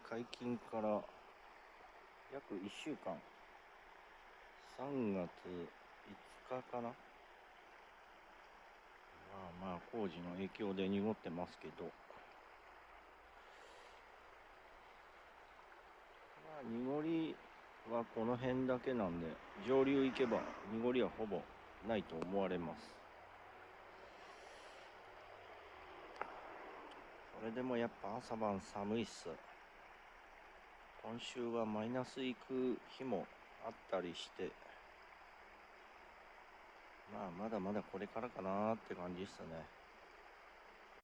解禁から約1週間、3月5日かな。まあ工事の影響で濁ってますけど、濁りはこの辺だけなんで、上流行けば濁りはほぼないと思われます。それでもやっぱ朝晩寒いっす。今週はマイナス行く日もあったりして、まだまだこれからかなーって感じっすね。